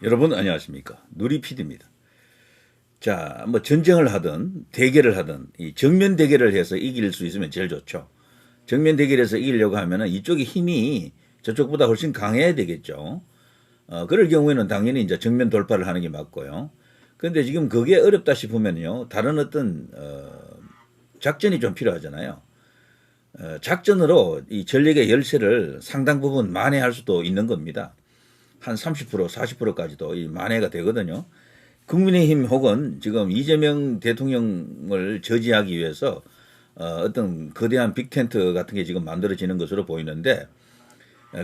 여러분 안녕하십니까? 누리 PD입니다. 자, 뭐 전쟁을 하든 대결을 하든 이 정면 대결을 해서 이길 수 있으면 제일 좋죠. 정면 대결에서 이기려고 하면은 이쪽의 힘이 저쪽보다 훨씬 강해야 되겠죠. 그럴 경우에는 당연히 이제 정면 돌파를 하는 게 맞고요. 그런데 지금 그게 어렵다 싶으면요, 다른 어떤 작전이 좀 필요하잖아요. 작전으로 이 전력의 열세를 상당 부분 만회할 수도 있는 겁니다. 한 30%, 40%까지도 이 만회가 되거든요. 국민의힘 혹은 지금 이재명 대통령을 저지하기 위해서 어떤 거대한 빅텐트 같은 게 지금 만들어지는 것으로 보이는데,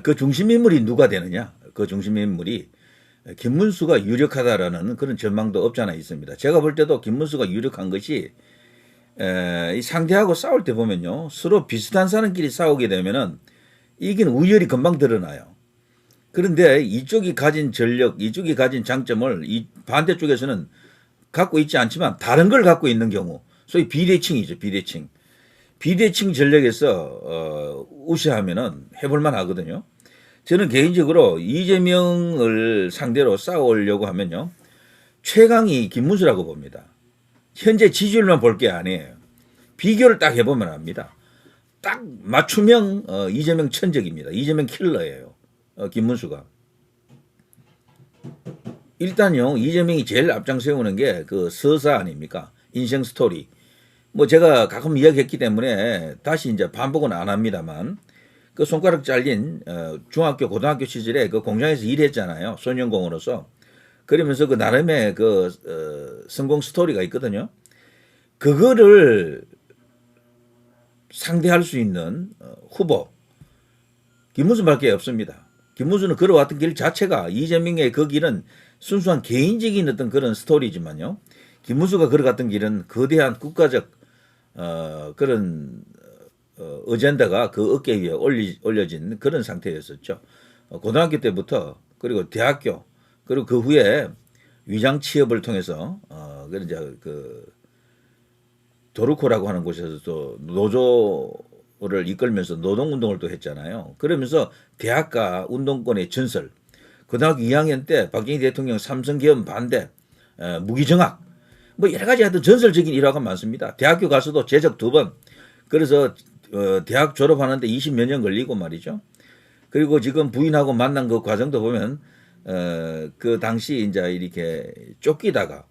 그 중심 인물이 누가 되느냐? 그 중심 인물이 김문수가 유력하다라는 그런 전망도 없잖아 있습니다. 제가 볼 때도 김문수가 유력한 것이 이 상대하고 싸울 때 보면요, 서로 비슷한 사람끼리 싸우게 되면은 이긴 우열이 금방 드러나요. 그런데 이쪽이 가진 전력, 이쪽이 가진 장점을 이 반대쪽에서는 갖고 있지 않지만 다른 걸 갖고 있는 경우, 소위 비대칭이죠, 비대칭. 비대칭 전력에서 우세하면은 해볼만 하거든요. 저는 개인적으로 이재명을 상대로 싸우려고 하면요, 최강이 김문수라고 봅니다. 현재 지지율만 볼 게 아니에요. 비교를 딱 해보면 압니다. 딱 맞춤형 이재명 천적입니다. 이재명 킬러예요. 김문수가. 일단요, 이재명이 제일 앞장 세우는 게 그 서사 아닙니까? 인생 스토리. 뭐 제가 가끔 이야기했기 때문에 다시 이제 반복은 안 합니다만, 그 손가락 잘린 중학교, 고등학교 시절에 그 공장에서 일했잖아요. 소년공으로서. 그러면서 그 나름의 그 성공 스토리가 있거든요. 그거를 상대할 수 있는 후보 김문수밖에 없습니다. 김문수는 걸어왔던 길 자체가, 이재명의 그 길은 순수한 개인적인 어떤 그런 스토리지만요, 김문수가 걸어갔던 길은 거대한 국가적 그런 어젠다가 그 어깨 위에 올려진 그런 상태였었죠. 고등학교 때부터, 그리고 대학교, 그리고 그 후에 위장 취업을 통해서 그 이제 그 도르코라고 하는 곳에서 또 노조를 이끌면서 노동운동을 또 했잖아요. 그러면서 대학가 운동권의 전설, 고등학교 2학년 때 박정희 대통령 삼성계엄 반대, 무기정학, 뭐 여러 가지 하여튼 전설적인 일화가 많습니다. 대학교 가서도 제적 2번, 그래서 대학 졸업하는데 20몇 년 걸리고 말이죠. 그리고 지금 부인하고 만난 그 과정도 보면 그 당시 이제 이렇게 쫓기다가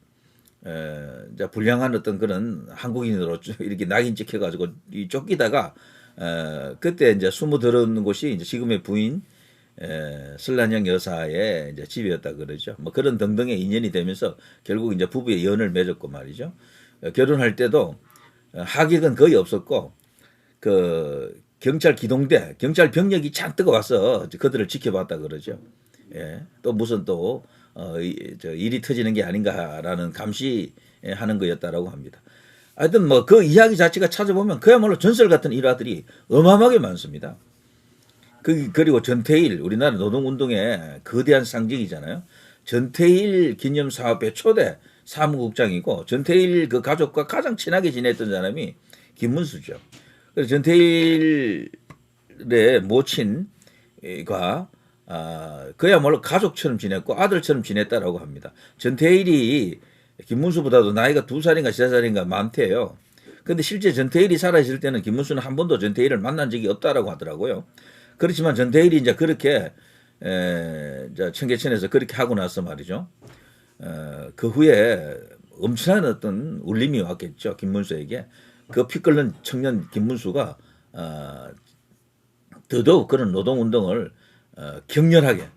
이제 불량한 어떤 그런 한국인으로 이렇게 낙인 찍혀가지고 쫓기다가 그때 이제 숨어들은 곳이 이제 지금의 부인 설란영 여사의 이제 집이었다 그러죠. 뭐 그런 등등의 인연이 되면서 결국 이제 부부의 연을 맺었고 말이죠. 결혼할 때도 하객은 거의 없었고, 그 경찰 기동대, 경찰 병력이 잔뜩 와서 그들을 지켜봤다 그러죠. 예, 또 무슨 또 일이 터지는 게 아닌가라는 감시하는 거였다라고 합니다. 하여튼 뭐 그 이야기 자체가 찾아보면 그야말로 전설 같은 일화들이 어마어마하게 많습니다. 그리고 전태일, 우리나라 노동운동의 거대한 상징이잖아요. 전태일 기념사업회 초대 사무국장이고, 전태일 그 가족과 가장 친하게 지냈던 사람이 김문수죠. 그래서 전태일의 모친과 그야말로 가족처럼 지냈고 아들처럼 지냈다라고 합니다. 전태일이 김문수보다도 나이가 2살인가 3살인가 많대요. 근데 실제 전태일이 살아있을 때는 김문수는 한 번도 전태일을 만난 적이 없다라고 하더라고요. 그렇지만 전태일이 이제 그렇게 청계천에서 그렇게 하고 나서 말이죠. 그 후에 엄청난 어떤 울림이 왔겠죠, 김문수에게. 그 피 끓는 청년 김문수가 더더욱 그런 노동운동을 격렬하게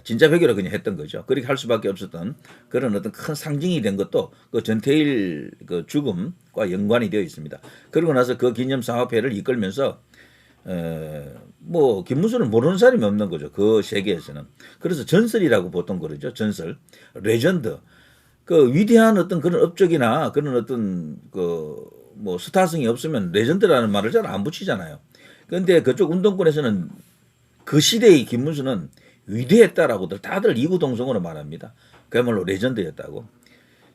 진짜 배교로 그냥 했던 거죠. 그렇게 할 수밖에 없었던 그런 어떤 큰 상징이 된 것도 그 전태일 그 죽음과 연관이 되어 있습니다. 그러고 나서 그 기념사업회를 이끌면서 뭐 김문수는 모르는 사람이 없는 거죠, 그 세계에서는. 그래서 전설이라고 보통 그러죠. 전설, 레전드. 그 위대한 어떤 그런 업적이나 그런 어떤 그 뭐 스타성이 없으면 레전드라는 말을 잘 안 붙이잖아요. 그런데 그쪽 운동권에서는 그 시대의 김문수는 위대했다라고들 다들 이구동성으로 말합니다. 그야말로 레전드였다고.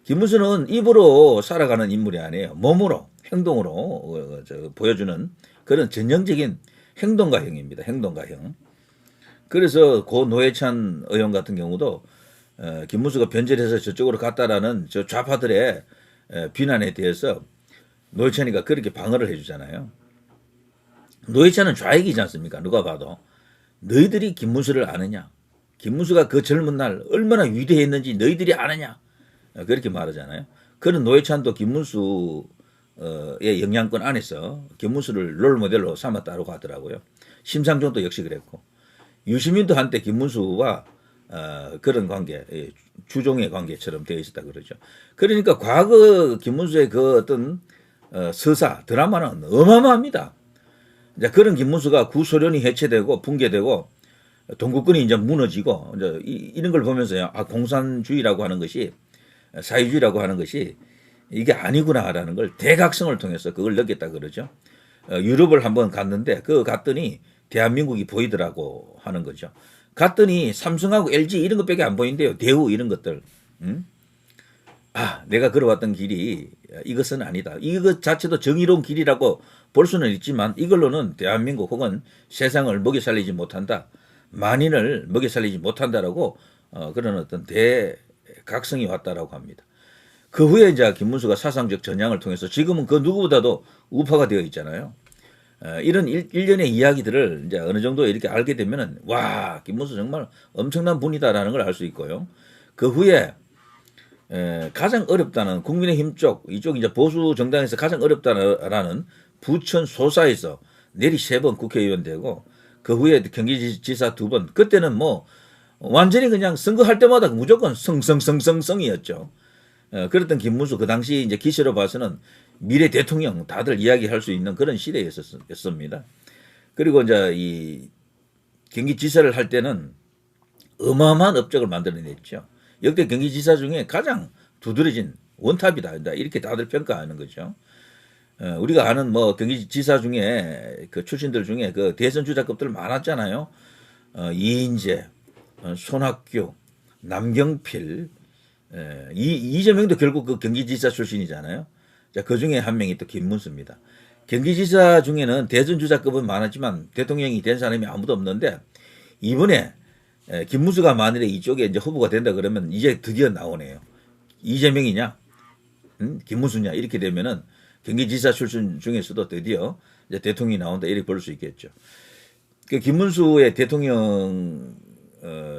김문수는 입으로 살아가는 인물이 아니에요. 몸으로, 행동으로 보여주는 그런 전형적인 행동가형입니다. 행동가형. 그래서 고 노회찬 의원 같은 경우도 김문수가 변절해서 저쪽으로 갔다라는 저 좌파들의 비난에 대해서 노회찬이가 그렇게 방어를 해주잖아요. 노회찬은 좌익이지 않습니까? 누가 봐도. 너희들이 김문수를 아느냐? 김문수가 그 젊은 날 얼마나 위대했는지 너희들이 아느냐? 그렇게 말하잖아요. 그런 노회찬도 김문수의 영향권 안에서 김문수를 롤모델로 삼았다고 하더라고요. 심상정도 역시 그랬고. 유시민도 한때 김문수와 그런 관계, 주종의 관계처럼 되어 있었다 그러죠. 그러니까 과거 김문수의 그 어떤 서사, 드라마는 어마어마합니다. 이제 그런 김문수가 구소련이 해체되고 붕괴되고 동구권이 이제 무너지고 이제 이런 걸 보면서요, 아, 공산주의라고 하는 것이 사회주의라고 하는 것이 이게 아니구나라는 걸 대각성을 통해서 그걸 느꼈다 그러죠. 유럽을 한번 갔는데 갔더니 대한민국이 보이더라고 하는 거죠. 갔더니 삼성하고 LG 이런 것밖에 안 보인대요. 대우 이런 것들. 아, 내가 걸어왔던 길이 이것은 아니다. 이것 자체도 정의로운 길이라고 볼 수는 있지만 이걸로는 대한민국 혹은 세상을 먹여 살리지 못한다. 만인을 먹여 살리지 못한다라고 그런 어떤 대각성이 왔다라고 합니다. 그 후에 이제 김문수가 사상적 전향을 통해서 지금은 그 누구보다도 우파가 되어 있잖아요. 이런 일련의 이야기들을 이제 어느 정도 이렇게 알게 되면은 와, 김문수 정말 엄청난 분이다라는 걸 알 수 있고요. 그 후에 가장 어렵다는 국민의힘 쪽, 이쪽 이제 보수 정당에서 가장 어렵다라는 부천 소사에서 내리 3번 국회의원 되고 그 후에 경기지사 2번, 그때는 뭐 완전히 그냥 선거할 때마다 무조건 성이었죠. 그랬던 김문수 그 당시 이제 기세로 봐서는 미래 대통령 다들 이야기할 수 있는 그런 시대였습니다. 그리고 이제 이 경기지사를 할 때는 어마어마한 업적을 만들어냈죠. 역대 경기지사 중에 가장 두드러진 원탑이다. 이렇게 다들 평가하는 거죠. 우리가 아는 뭐 경기지사 중에 그 출신들 중에 그 대선 주자급들 많았잖아요. 이인재, 손학규, 남경필, 이재명도 결국 그 경기지사 출신이잖아요. 자, 그 중에 한 명이 또 김문수입니다. 경기지사 중에는 대선 주자급은 많았지만 대통령이 된 사람이 아무도 없는데 이번에 김문수가 만일에 이쪽에 이제 후보가 된다 그러면 이제 드디어 나오네요. 이재명이냐, 김문수냐 이렇게 되면은 경기지사 출신 중에서도 드디어 이제 대통령이 나온다 이렇게 볼 수 있겠죠. 그 김문수의 대통령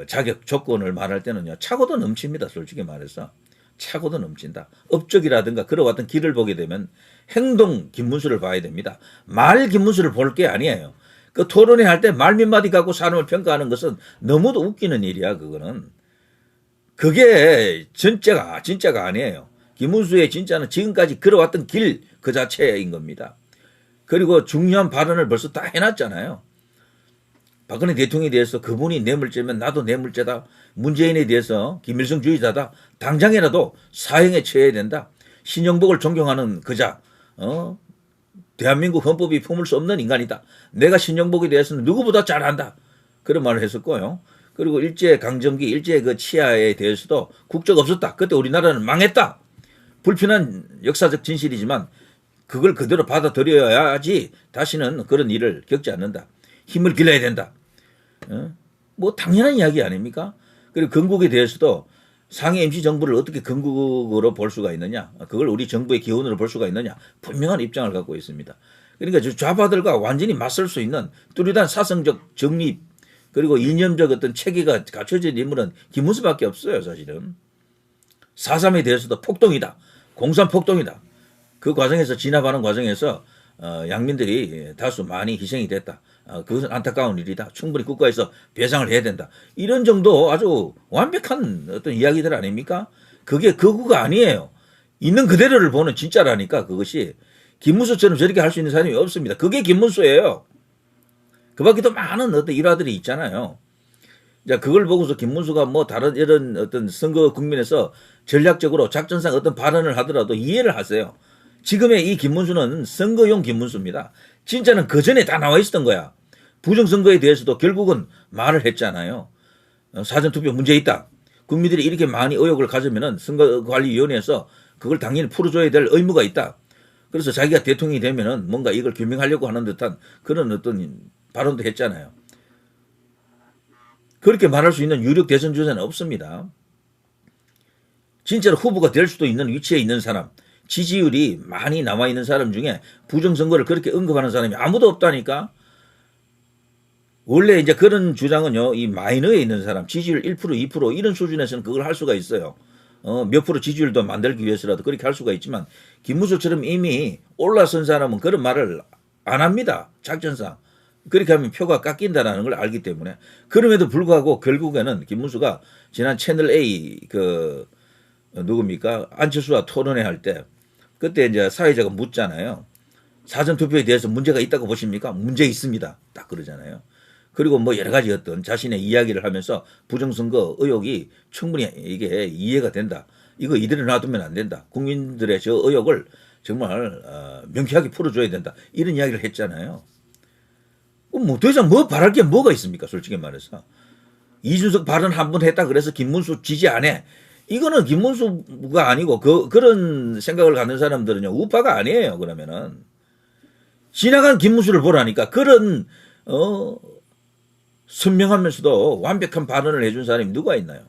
자격 조건을 말할 때는요, 차고도 넘칩니다. 솔직히 말해서 차고도 넘친다. 업적이라든가 걸어왔던 길을 보게 되면 행동 김문수를 봐야 됩니다. 말 김문수를 볼 게 아니에요. 그 토론회 할 때 말 몇 마디 갖고 사람을 평가하는 것은 너무도 웃기는 일이야. 그거는 그게 진짜가 아니에요. 김문수의 진짜는 지금까지 걸어왔던 길 그 자체인 겁니다. 그리고 중요한 발언을 벌써 다 해놨잖아요. 박근혜 대통령에 대해서 그분이 뇌물죄면 나도 뇌물죄다. 문재인에 대해서 김일성주의자다. 당장이라도 사형에 처해야 된다. 신영복을 존경하는 그자. 대한민국 헌법이 품을 수 없는 인간이다. 내가 신영복에 대해서는 누구보다 잘 안다. 그런 말을 했었고요. 그리고 일제강점기, 일제 그 치하에 대해서도 국적 없었다. 그때 우리나라는 망했다. 불편한 역사적 진실이지만 그걸 그대로 받아들여야지 다시는 그런 일을 겪지 않는다. 힘을 길러야 된다. 뭐 당연한 이야기 아닙니까? 그리고 건국에 대해서도 상해 임시정부를 어떻게 건국으로 볼 수가 있느냐, 그걸 우리 정부의 기원으로 볼 수가 있느냐, 분명한 입장을 갖고 있습니다. 그러니까 좌파들과 완전히 맞설 수 있는 뚜렷한 사성적 정립 그리고 이념적 어떤 체계가 갖춰진 인물은 김문수밖에 없어요. 사실은 4.3에 대해서도 폭동이다, 공산 폭동이다. 그 과정에서 진압하는 과정에서 양민들이 다수 많이 희생이 됐다. 그것은 안타까운 일이다. 충분히 국가에서 배상을 해야 된다. 이런 정도 아주 완벽한 어떤 이야기들 아닙니까? 그게 거구가 아니에요. 있는 그대로를 보는 진짜라니까. 그것이 김문수처럼 저렇게 할 수 있는 사람이 없습니다. 그게 김문수예요. 그 밖에도 많은 어떤 일화들이 있잖아요. 자, 그걸 보고서 김문수가 뭐 다른 이런 어떤 선거 국면에서 전략적으로 작전상 어떤 발언을 하더라도 이해를 하세요. 지금의 이 김문수는 선거용 김문수입니다. 진짜는 그 전에 다 나와 있었던 거야. 부정선거에 대해서도 결국은 말을 했잖아요. 사전투표 문제 있다. 국민들이 이렇게 많이 의혹을 가지면은 선거관리위원회에서 그걸 당연히 풀어줘야 될 의무가 있다. 그래서 자기가 대통령이 되면은 뭔가 이걸 규명하려고 하는 듯한 그런 어떤 발언도 했잖아요. 그렇게 말할 수 있는 유력 대선 주자는 없습니다. 진짜로 후보가 될 수도 있는 위치에 있는 사람, 지지율이 많이 남아있는 사람 중에 부정선거를 그렇게 언급하는 사람이 아무도 없다니까. 원래 이제 그런 주장은요, 이 마이너에 있는 사람, 지지율 1%, 2% 이런 수준에서는 그걸 할 수가 있어요. 몇 프로 지지율도 만들기 위해서라도 그렇게 할 수가 있지만, 김문수처럼 이미 올라선 사람은 그런 말을 안 합니다. 작전상. 그렇게 하면 표가 깎인다는 걸 알기 때문에. 그럼에도 불구하고 결국에는 김문수가 지난 채널 A 누굽니까? 안철수와 토론회 할 때, 그때 이제 사회자가 묻잖아요. 사전투표에 대해서 문제가 있다고 보십니까? 문제 있습니다. 딱 그러잖아요. 그리고 뭐 여러 가지 어떤 자신의 이야기를 하면서 부정선거 의혹이 충분히 이게 이해가 된다. 이거 이대로 놔두면 안 된다. 국민들의 저 의혹을 정말 명쾌하게 풀어줘야 된다. 이런 이야기를 했잖아요. 뭐 더 이상 뭐 바랄 게 뭐가 있습니까? 솔직히 말해서. 이준석 발언 한 번 했다 그래서 김문수 지지 안 해. 이거는 김문수가 아니고 그런 생각을 갖는 사람들은요. 우파가 아니에요. 그러면은. 지나간 김문수를 보라니까 그런 선명하면서도 완벽한 발언을 해준 사람이 누가 있나요?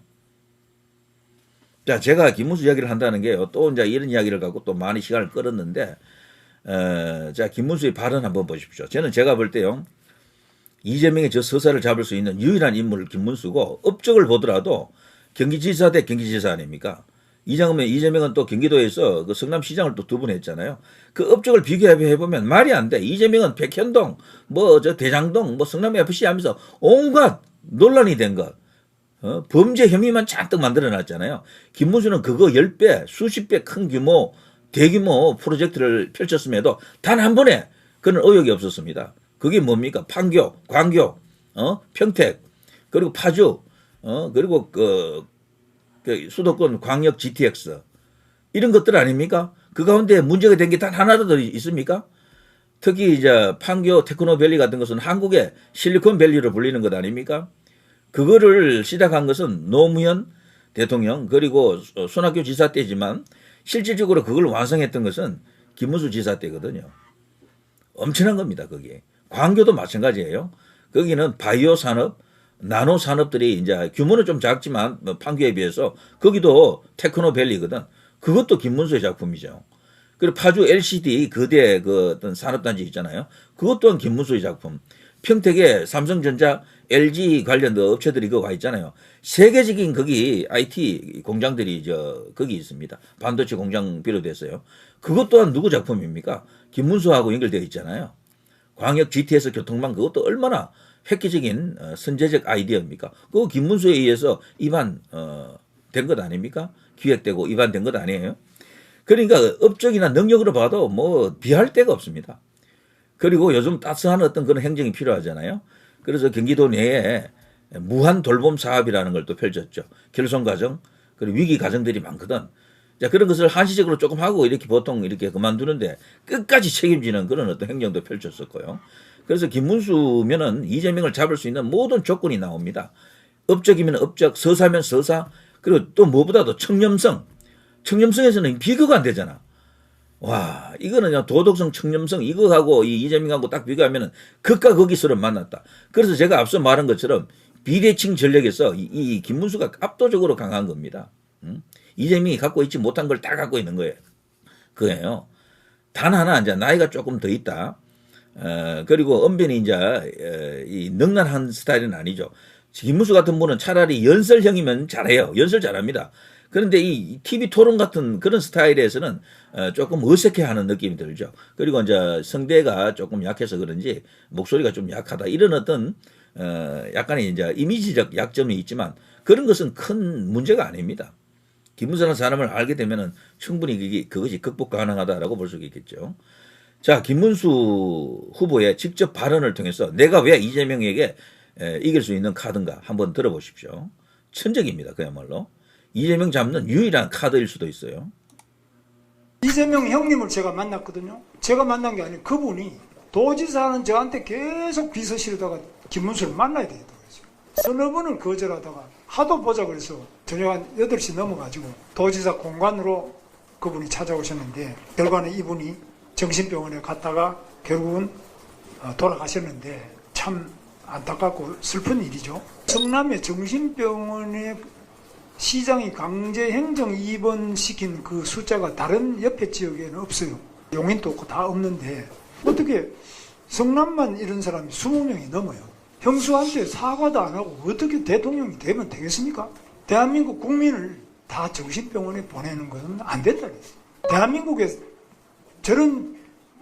자, 제가 김문수 이야기를 한다는 게요. 또 이제 이런 이야기를 갖고 또 많이 시간을 끌었는데, 자, 김문수의 발언 한번 보십시오. 제가 볼 때요. 이재명의 저 서사를 잡을 수 있는 유일한 인물 김문수고, 업적을 보더라도 경기지사 대 경기지사 아닙니까? 이재명은 또 경기도에서 그 성남시장을 또 2번 했잖아요. 그 업적을 비교해보면 말이 안 돼. 이재명은 백현동, 대장동, 성남FC 하면서 온갖 논란이 된 것. 범죄 혐의만 잔뜩 만들어놨잖아요. 김문수는 그거 10배, 수십 배 큰 규모, 대규모 프로젝트를 펼쳤음에도 단 한 번에 그런 의혹이 없었습니다. 그게 뭡니까? 판교, 광교, 평택, 그리고 파주, 그리고 그 수도권 광역 GTX 이런 것들 아닙니까? 그 가운데 문제가 된 게 단 하나라도 있습니까? 특히 이제 판교 테크노밸리 같은 것은 한국의 실리콘밸리로 불리는 것 아닙니까? 그거를 시작한 것은 노무현 대통령 그리고 손학규 지사 때지만 실질적으로 그걸 완성했던 것은 김문수 지사 때거든요. 엄청난 겁니다. 거기에. 광교도 마찬가지예요. 거기는 바이오 산업, 나노 산업들이 이제 규모는 좀 작지만 판교에 비해서 거기도 테크노밸리거든. 그것도 김문수의 작품이죠. 그리고 파주 LCD 거대 그 어떤 산업단지 있잖아요. 그것 또한 김문수의 작품. 평택에 삼성전자, LG 관련 업체들이 거기 가 있잖아요. 세계적인 거기 IT 공장들이 거기 있습니다. 반도체 공장 비롯해서요. 그것 또한 누구 작품입니까? 김문수하고 연결되어 있잖아요. 광역 GTS 교통망 그것도 얼마나 획기적인 선제적 아이디어입니까? 그거 김문수에 의해서 입안된 것 아닙니까? 기획되고 입안된 것 아니에요? 그러니까 업적이나 능력으로 봐도 뭐 비할 데가 없습니다. 그리고 요즘 따스한 어떤 그런 행정이 필요하잖아요. 그래서 경기도 내에 무한 돌봄 사업이라는 걸 또 펼쳤죠. 결손 가정, 그리고 위기 가정들이 많거든. 자, 그런 것을 한시적으로 조금 하고 이렇게 보통 이렇게 그만두는데 끝까지 책임지는 그런 어떤 행정도 펼쳤었고요. 그래서 김문수면은 이재명을 잡을 수 있는 모든 조건이 나옵니다. 업적이면 업적, 서사면 서사, 그리고 또 무엇보다도 청렴성. 청렴성에서는 비교가 안 되잖아. 와, 이거는 도덕성, 청렴성, 이거하고 이 이재명하고 딱 비교하면은 극과 극이 서로 만났다. 그래서 제가 앞서 말한 것처럼 비대칭 전략에서 이 김문수가 압도적으로 강한 겁니다. 이재명이 갖고 있지 못한 걸 다 갖고 있는 거예요. 그예요. 단 하나 이제 나이가 조금 더 있다. 그리고 언변이 이제 이 능란한 스타일은 아니죠. 김문수 같은 분은 차라리 연설형이면 잘해요. 연설 잘합니다. 그런데 이 TV 토론 같은 그런 스타일에서는 조금 어색해하는 느낌이 들죠. 그리고 이제 성대가 조금 약해서 그런지 목소리가 좀 약하다. 이런 어떤 약간의 이제 이미지적 약점이 있지만 그런 것은 큰 문제가 아닙니다. 김문수라는 사람을 알게 되면은 충분히 그것이 극복 가능하다라고 볼 수 있겠죠. 자, 김문수 후보의 직접 발언을 통해서 내가 왜 이재명에게 이길 수 있는 카드인가 한번 들어보십시오. 천적입니다. 그야말로. 이재명 잡는 유일한 카드일 수도 있어요. 이재명 형님을 제가 만났거든요. 제가 만난 게 아니고 그분이 도지사는 저한테 계속 비서실에다가 김문수를 만나야 되겠다고 했어요. 서너 번을 거절하다가 하도 보자 그래서 저녁 한 8시 넘어가지고 도지사 공간으로 그분이 찾아오셨는데 결과는 이분이 정신병원에 갔다가 결국은 돌아가셨는데 참 안타깝고 슬픈 일이죠. 성남의 정신병원에 시장이 강제 행정 입원시킨 그 숫자가 다른 옆에 지역에는 없어요. 용인도 없고 다 없는데 어떻게 성남만 이런 사람이 20명이 넘어요. 형수한테 사과도 안 하고 어떻게 대통령이 되면 되겠습니까? 대한민국 국민을 다 정신병원에 보내는 것은 안 된다. 대한민국에 저런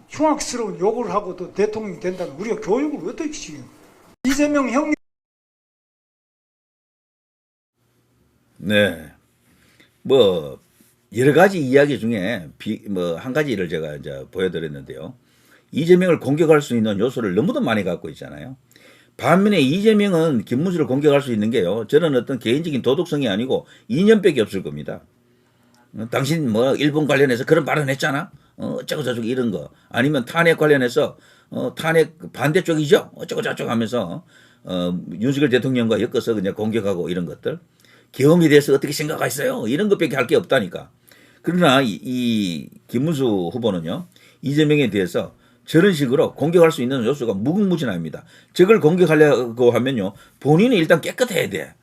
흉악스러운 욕을 하고도 대통령이 된다면 우리가 교육을 어떻게 시켜요? 이재명 형님. 네. 뭐 여러 가지 이야기 중에 한 가지를 제가 이제 보여드렸는데요. 이재명을 공격할 수 있는 요소를 너무도 많이 갖고 있잖아요. 반면에 이재명은 김문수를 공격할 수 있는 게요. 저는 어떤 개인적인 도덕성이 아니고 이념밖에 없을 겁니다. 당신 뭐 일본 관련해서 그런 발언 했잖아. 어쩌고 저쩌고 이런 거. 아니면 탄핵 관련해서 탄핵 반대쪽이죠. 어쩌고 저쩌고 하면서 윤석열 대통령과 엮어서 그냥 공격하고 이런 것들. 계엄에 대해서 어떻게 생각하세요? 이런 것밖에 할 게 없다니까. 그러나 이 김문수 후보는요. 이재명에 대해서 저런 식으로 공격할 수 있는 요소가 무궁무진합니다. 저걸 공격하려고 하면요. 본인이 일단 깨끗해야 돼.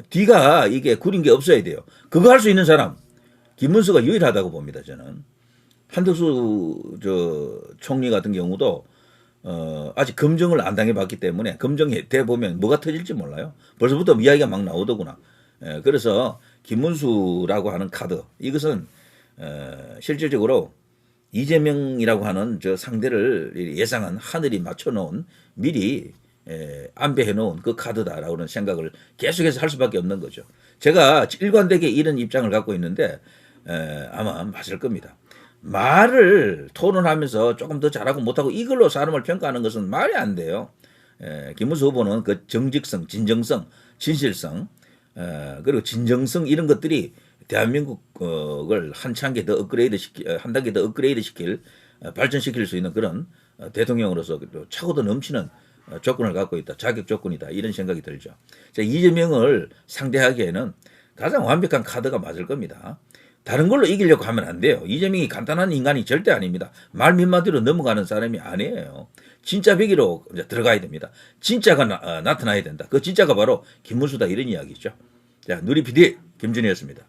뒤가 이게 구린 게 없어야 돼요. 그거 할 수 있는 사람 김문수가 유일하다고 봅니다. 저는. 한덕수 총리 같은 경우도 아직 검증을 안 당해봤기 때문에 검증해 보면 뭐가 터질지 몰라요. 벌써부터 이야기가 막 나오더구나. 그래서 김문수라고 하는 카드 이것은 실질적으로 이재명이라고 하는 저 상대를 예상한 하늘이 맞춰놓은 미리 안배해 놓은 그 카드다라고는 생각을 계속해서 할 수밖에 없는 거죠. 제가 일관되게 이런 입장을 갖고 있는데 아마 맞을 겁니다. 말을 토론하면서 조금 더 잘하고 못하고 이걸로 사람을 평가하는 것은 말이 안 돼요. 김문수 후보는 그 정직성, 진정성, 진실성 그리고 진정성 이런 것들이 대한민국을 한 단계 더 업그레이드 시킬 발전시킬 수 있는 그런 대통령으로서 차고도 넘치는 조건을 갖고 있다. 자격 조건이다. 이런 생각이 들죠. 자, 이재명을 상대하기에는 가장 완벽한 카드가 맞을 겁니다. 다른 걸로 이기려고 하면 안 돼요. 이재명이 간단한 인간이 절대 아닙니다. 말 몇마디로 넘어가는 사람이 아니에요. 진짜 배기로 들어가야 됩니다. 진짜가 나타나야 된다. 그 진짜가 바로 김문수다 이런 이야기죠. 자, 누리 PD 김준희였습니다.